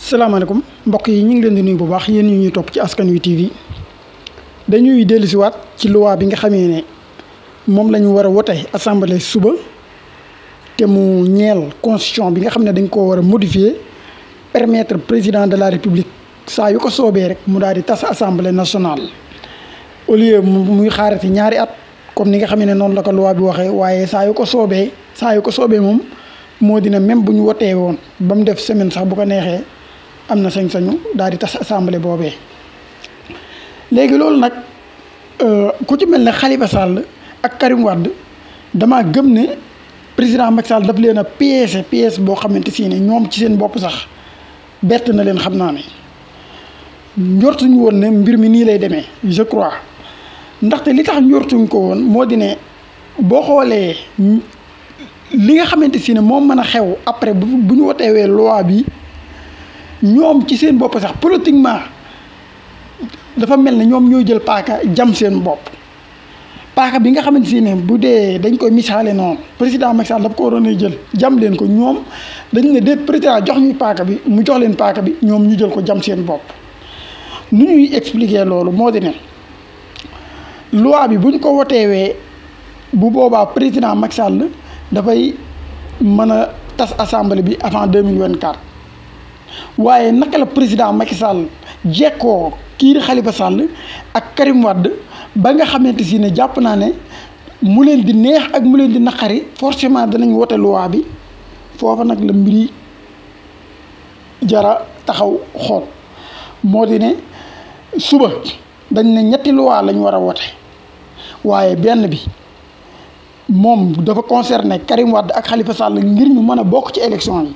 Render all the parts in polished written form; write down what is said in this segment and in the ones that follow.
salaamaaleykum mbokk yi ñu ngi leen di nuyu bu baax yéen ñu ñuy topp ci Askan Wi TV dañuy dellusiwaat ci loi bi nga xamee ne moom la ñu war a wote assemblée suba te mu ñeel constitution bi nga xam ne dañ koo war a modifier permettre président de la république saa yu ko soobee rek mu daal di tas assemblée nationale au lieu muy xaarati ñaari at comme ni nga xamee ne noonu la ko loi bi waxee waaye saa yu ko soobee moom moo dina même bu ñu wotee woon ba mu def semaine sax bu ko neexee am na sañ-sañu daal di tas assemblée boobee. léegi loolu nag ku ci mel ne Khalifa Sall ak Karim Wade damaa gëm ne président Macky Sall daf leen a pièce boo xamante si ne ñoom ci seen bopp sax bett na leen xam naa ne njortuñu woon ne mbir mi nii lay demee je crois ndaxte li tax njortuñ ko woon moo di ne boo xoolee li nga xamante si ne moom mën a xew après bu ñu woteewee loi bi ñoom ci seen bopp sax politiquement dafa mel ne ñoom ñoo jël paaka jam seen bopp paaka bi nga xamante si ne bu dee dañ koy misaale noonu président Macky Sall dafa ko waroon a jël jam leen ko ñoom dañ ne déet président jox ñu paaka bi mu jox leen paaka bi ñoom ñu jël ko jam seen bopp. nu ñuy expliquer loolu moo di ne loi bi buñ ko woteewee bu boobaa président Macky Sall dafay mën a tas assemblée bi avant 2024 waaye naka la président Macky Sall jekkoo kii di Khalifa Sall ak Karim Wade ba nga xamante si ne jàpp naa ne mu leen di neex ak mu leen di naqari forcément danañ wote loi bi foofa nag la mbiri jara taxaw xool moo di ne suba dañ ne ñetti loi lañ war a wote waaye benn bi moom dafa concerné Karim Wade ak Khalifa Sall ngir ñu mën a bokk ci élection yi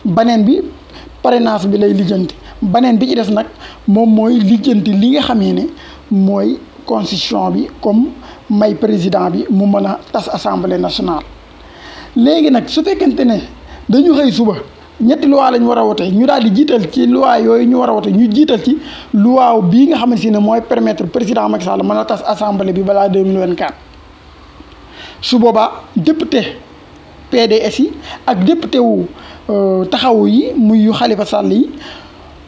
baneen bi parrainage bi lay lijjanti baneen bi ci des nag moom mooy lijjanti li nga xamee ne mooy constitution bi comme may président bi mu mën a tas assemblée nationale. léegi nag su fekkente ne dañu xëy suba ñetti loi lañ war a wote ñu daal di jiital ci loi yooyu ñu war a wote ñu jiital ci loi bii nga xamante ne mooy permettre président Macky Sall mën a tas assemblée bi balaa 2024 su boobaa député PDS yi ak député wu taxawu yi muy yu Khalifa Sall yi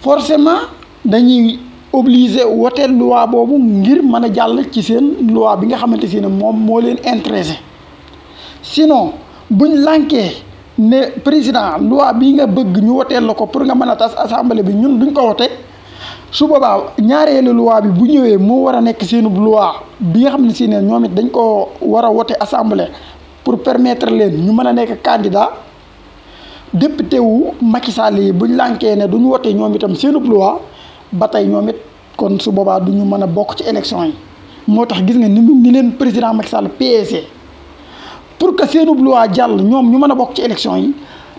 forcément dañuy obligé wote loi boobu ngir mën a jàll ci seen loi bi nga xamante si ne moom moo leen intéressé sinon buñ lànkee ne président loi bii nga bëgg ñu woteel la ko pour nga mën a tas assemblée bi ñun duñ ko wote su boobaa ñaareelu loi bi bu ñëwee moo war a nekk seenu loi bi nga xam ne si ne ñoom it dañ ko war a wote assemblée pour permettre leen ñu mën a nekk candidat député wu Macky Sall yi buñ lànkee ne duñu wote ñoom itam seenu loi ba tey ñoom it kon su boobaa du ñu mën a bokk ci élection yi moo tax gis nga ni leen président Macky Sall PSC pour que seenu loi jàll ñoom ñu mën a bokk ci élection yi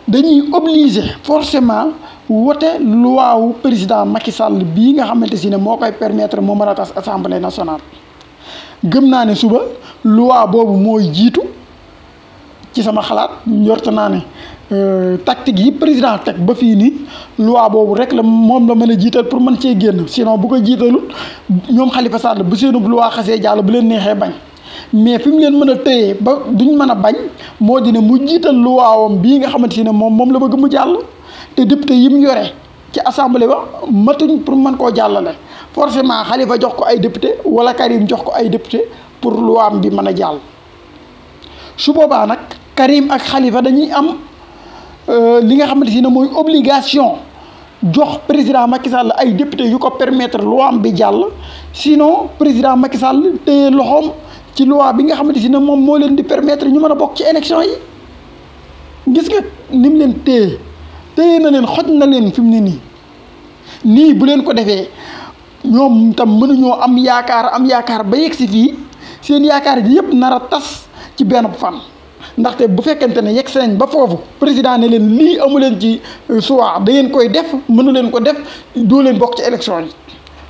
dañuy obligé forcément wote loi wu président Macky Sall bii nga xamante si ne moo koy permettre moo mën a tas assemblée nationale. gëm naa ne suba loi boobu mooy jiitu ci sama xalaat njort naa ne tactique yi président teg ba fii nii loi boobu rek la moom la mën a jiital pour mën cee génn sinon bu ko jiitalut ñoom Khalifa Sall bu seenu loi xasee jàll bu leen neexee bañ mais fi mu leen mën a tëyee ba duñ mën a bañ moo di ne mu jiital luwaawam bii nga xamante ne moom la bëgg mu jàll te député yi mu yore ci assemblée ba matuñ pour mën koo jàllale forcément Khalifa jox ko ay député wala Karim jox ko ay député pour luwaam bi mën a jàll su boobaa nag Karim ak Khalifa dañuy am li nga xamante ne mooy obligation jox président Macky Sall ay député yu ko permettre luwaam bi jàll sinon président Macky Sall téye loxoom ci loi bi nga xamante ne moom moo leen di permettre ñu mën a bokk ci élection yi gis nga ni mu leen téye na leen xoj na leen fi mu ne nii bu leen ko defee ñoom tam mënuñoo am yaakaar ba yegg si fii seen yaakaar ji yëpp nar a tas ci benn fan. ndaxte bu fekkente ne yegg nañ ba foofu président ne leen lii amu leen ci choix da ngeen koy def mënu leen ko def doo leen bokk ci élection yi.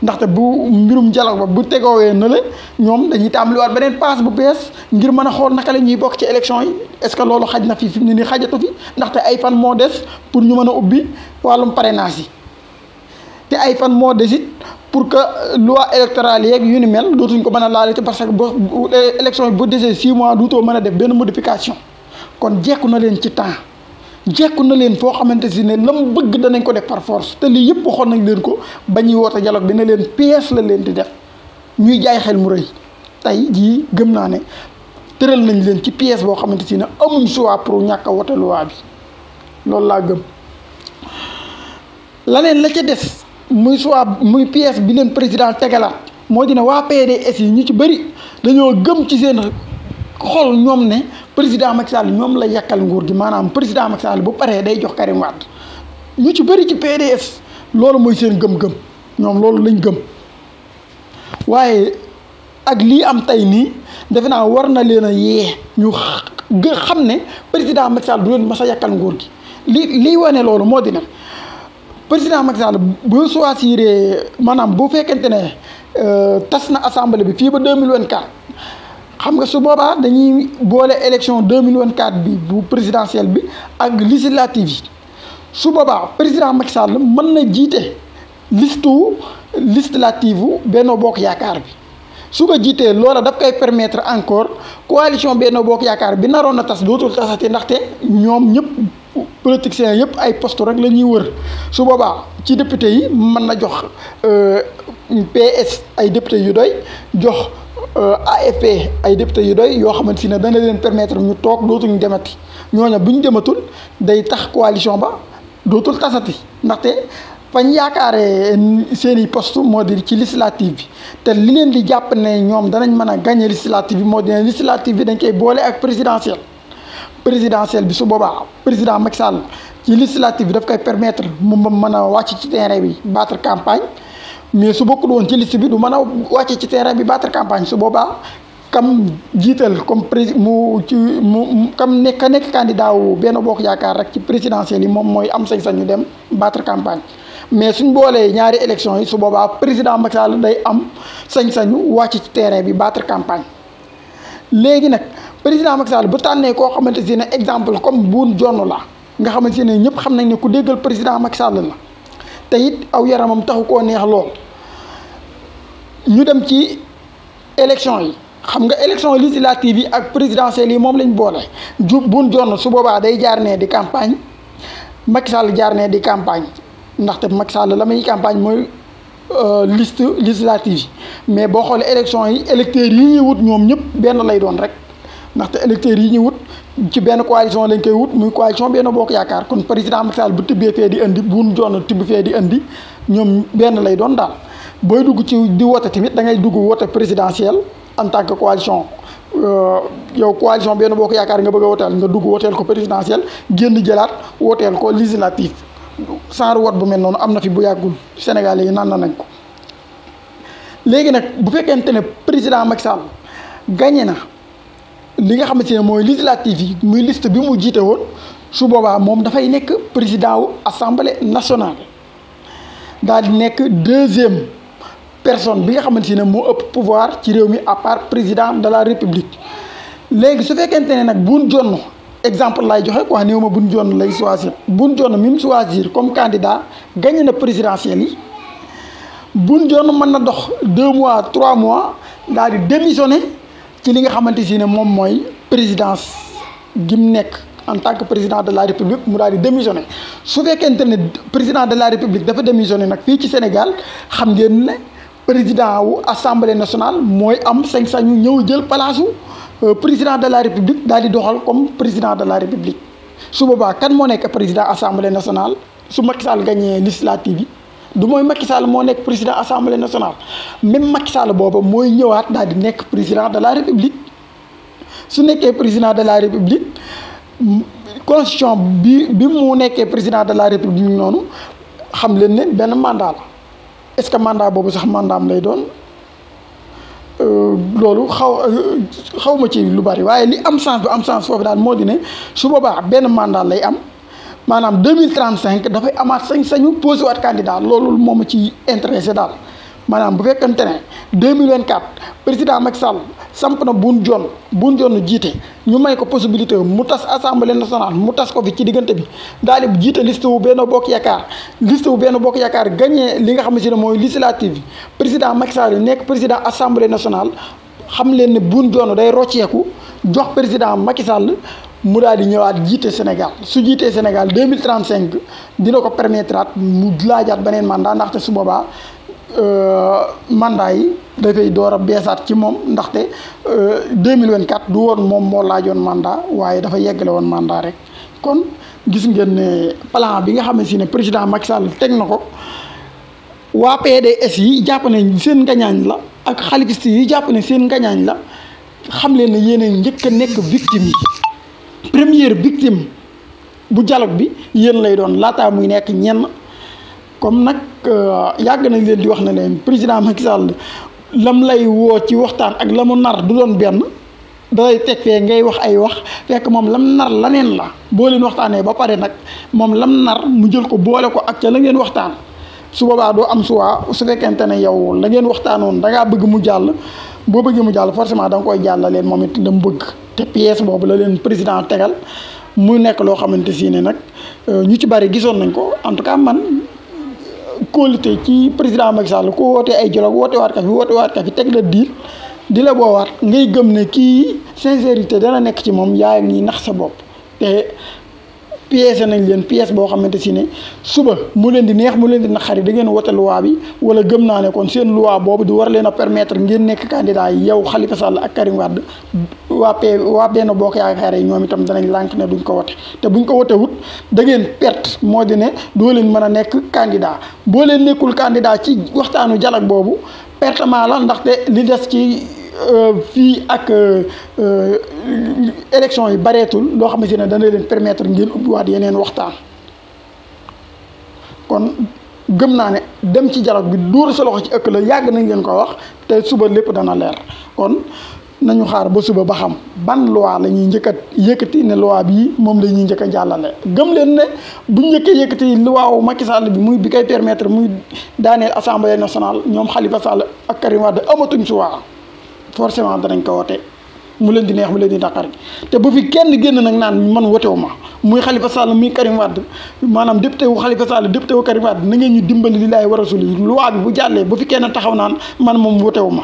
ndaxte bu mbirum dialogue ba bu tegoowee na la ñoom dañuy tàmbaliwaat beneen passe bu bees ngir mën a xool naka la ñuy bokk ci élection yi est-ce que loolu xaj na fi mu ne nii xajatu fi ndaxte ay fan moo des pour ñu mën a ubbi wàllum parrainage yi te ay fan moo des it pour que loi électorale yeeg yu ni mel dootuñ ko mën a laale parce que bu élection yi bu desee 6 mois duutoo mën a def benn modification kon jekku na leen ci temps jekku na leen foo xamante si ne la mu bëgg danañ ko def par force te lii yëpp waxoon nañ leen ko ba ñuy woote dialogue bi ne leen pièce la leen di def ñuy jaay xel mu rëy tey jii gëm naa ne tëral nañ leen ci pièce boo xamante si ne amuñ choix pour ñàkk a wote loi bi loolu laa gëm. laneen la ca des muy choix muy pièce bi leen président tegalaat moo dina waa PDS yi ñu ci bëri dañoo gëm ci seen xol ñoom ne président Macky Sall ñoom la yàkkal nguur gi maanaam président Macky Sall bu paree day jox Karim Wade ñu ci bëri ci PDS loolu mooy seen gëm-gëm ñoom loolu lañ gëm waaye ak lii am tey nii defe naa war na leen a yee ñu xam ne président Macky Sall du leen mas a yàkkal nguur gi lii wane loolu moo dina président Macky Sall bu choisir maanaam bu fekkente ne tas na assemblée bi fii ba 2024 xam nga su boobaa dañuy boole élection 2024 bi bu présidentielle bi ak législative yi su boobaa président Macky Sall mën na jiite législative Benno Bokk Yaakaar bi su ko jiitee loola daf koy permettre encore coalition Benno Bokk Yaakaar bi naroon na tas dootul tasati ndaxte ñoom ñëpp politiciens yëpp ay poste rek la ñuy wër su boobaa ci député yi mën na jox PS ay député yu doy jox AFP ay député yu doy yoo xamante si ne dana leen permettre ñu toog dootuñu demati ñooña bu ñu dematul day tax coalition ba dootul tasati ndaxte fañ yaakaaree seen i poste moo di ci législative bi te li leen di jàpp ne ñoom danañ mën a gagné législative bi moo di ne législative bi dañ koy boole ak présidentielle bi su boobaa président Macky Sall ci législative bi daf koy permettre mu mën a wàcc ci terrain bi battre campagne mais su bokkul woon ci liste bi du mën a wàcc ci terrain bi battre campagne su boobaa kam jiital comme nekk candidat wu Benno Bokk Yaakaar rek ci présidentielle yi moom mooy am sañ-sañu dem battre campagne mais suñ boolee ñaari élection yi su boobaa président Macky Sall day am sañ-sañu wàcc ci terrain bi battre campagne léegi nag président Macky Sall bu tànnee koo xamante ne exemple comme Boun Dionne la nga xamante ne ñëpp xam nañ ne ku déggal président Macky Sall la te it aw yaramam taxu koo neex lool ñu dem ci élection yi xam nga élection législative yi ak présidentielle yi moom lañ boole Boun Dionne su boobaa day jaar ne di campagne Macky Sall jaar ne di campagne ndaxte Macky Sall la muy campagne mooy liste législative yi mais boo xoolee élection yi électeurs yi ñuy wut ñoom ñëpp benn lay doon rek ndaxte électeurs yi ñuy wut ci benn coalition lañ koy wut muy coalition Benno Bokk Yaakaar kon président Macky Sall bu tibbee fee di indi Boun Dionne tibb fee di indi ñoom benn lay doon daal booy dugg ci di wote tamit da ngay dugg wote présidentielle en tant que coalition yow coalition Benno Bokk Yaakaar nga bëgg a woteel nga dugg woteel ko présidentielle génn jëlaat woteel ko législative sans wot bu mel noonu am na fi bu yàggul Sénégal yi naan nañ ko léegi nag bu fekkente ne président Macky Sall gagné na li nga xamante ne mooy législative yi muy liste bi mu jiite woon su boobaa moom dafay nekk président wu assemblée nationale daal di nekk deuxième personne bi nga xamante ne moo ëpp pouvoir ci réew mi à part président de la république léegi su fekkente ne nag Boun Dionne exemple lay joxe quoi néew ma Boun Dionne lay choisir Boun Dionne mi mu choisir comme candidat gagné na présidentielle yi Boun Dionne mën na dox 2 mois 3 mois daal di démissionner ci li nga xamante si ne moom mooy présidence gi mu nekk en tant que président de la république mu daal di démissionner su fekkente ne président de la république dafa démissionner nag fii ci Sénégal xam ngeen ne président wu assemblée nationale mooy am sañ-sañu ñëw jël palaasu président de la république daal di doxal comme président de la république su boobaa kan moo nekk président assemblée nationale su Macky Sall gagné législative yi du mooy Macky Sall moo nekk président assemblée nationale même Macky Sall booba mooy ñëwaat daal di nekk président de la république su nekkee président de la république constitution bi mu nekkee président de la république noonu xam leen ne benn mandat la est-ce que mandat boobu sax mandaam lay doon loolu xaw ma ci lu bari waaye li am sens bu am sens foofu daal moo di ne su boobaa benn mandat lay am maanaam 2035 dafay amaat sañ-sañu posé waat candidat loolu moo ma ci intéressé daal maanaam bu fekkante ne 2024 président Macky Sall samp na Boun Dionne jiite ñu may ko possibilité mu tas assemblée nationale mu tas ko fi ci diggante bi daal di jiite liste wu Benno Bokk Yaakaar gagné li nga xam ne mooy législative bi président Macky Sall nekk président assemblée nationale xam leen ne Boun Dionne day rocceeku jox président Macky Sall mu daal di ñëwaat jiite Sénégal su jiitee Sénégal 2035 dina ko permettre mu laajaat beneen mandat ndaxte su boobaa mandat yi dafay door a beesaat ci moom ndaxte 2024 du woon moom moo laajoon mandat waaye dafa yeggale woon mandat rek. kon gis ngeen ne plan bi nga xam ne si ne président Macky Sall teg na ko waa PDS yi jàpp ne seen ngañaañ la ak xalifiste yi jàpp ne seen ngañaañ la xam leen ne yéen a njëkk a nekk victime yi première victime bu dialogue bi yéen lay doon laataa muy nekk ñenn. comme nag yàgg nañ leen di wax na leen président Macky Sall lam lay woo ci waxtaan ak la mu nar du doon benn dalay teg fee ngay wax ay wax fekk moom lam nar laneen la boo leen waxtaanee ba pare nag moom lam nar mu jël ko boole ko ak ca la ngeen waxtaan su boobaa doo am suwaa su fekkente ne yow la ngeen waxtaanoon da ngaa bëgg mu jàll boo bëggee mu jàll forcément da nga koy jàll leen moom it la mu bëgg te pièce boobu la leen président tegal mu nekk loo xamante si ne nag ñu ci bari gisoon nañ ko en tout cas man. kóolute ci président Macky Sall ko wootee ay dialogue woote waat ka fi teg la diir di la boowaat ngay gëm ne kii sincérité dana nekk ci moom yaa ngi nax sa bopp te pièce nañ leen pièce boo xamante si ne suba mu leen di neex mu leen di naqari da ngeen wote loi bi wala gëm naa ne kon seen loi boobu di war leen a permettre ngeen nekk candidat yi yow Khalifa Sall ak Karim Wade waa Benno Bokk Yaakaar yi ñoom itam danañ lànk ne duñ ko wote te buñ ko wote wut da ngeen perte moo di ne doo leen mën a nekk candidat boo leen nekkul candidat ci waxtaanu dialogue boobu pertement la ndaxte li des ci fii ak élection yi bareetul loo xamante ne dana leen permettre ngeen ubbiwaat yeneen waxtaan kon gëm naa ne dem ci dialogue bi dóor sa loxo ci ëkk la yàgg nañ leen ko wax te suba lépp dana leer kon nañu xaar ba suba ba xam ban loi la ñuy njëkk a yëkkati ne loi bii moom la ñuy njëkk a jàllale gëm leen ne bu njëkkee yëkkati loi wu Macky Sall bi muy bi koy permettre muy daaneel assemblée nationale ñoom Khalifa Sall ak Karim Wade amatuñ choix forcément danañ ko wote mu leen di neex mu leen di naqari te bu fi kenn génn nag naan man wotewu ma muy Khalifa Sall muy Karim Wade maanaam député wu Khalifa Sall député wu Karim Wade na ngeen ñu dimbali li laay war a suli loi bi bu jàllee bu fi kenn taxaw naan man moom wotewu ma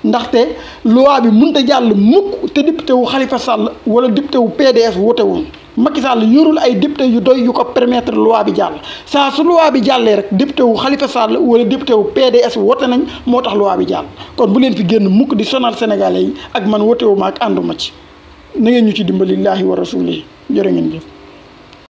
ndaxte loi bi mënut a jàll mukk te député wu Khalifa Sall wala député wu PDS wotewuñ Macky Sall yorul ay député yu doy yu ko permettre loi bi jàll saa su loi bi jàllee rek député wu Khalifa Sall wala député wu PDS wote nañ moo tax loi bi jàll kon bu leen fi génn mukk di sonal sénégalais yi ak man wotewu ma ak ànduma ci na ngeen ñu ci dimbali lillaahi wa rasulihi jërë ngeen jëf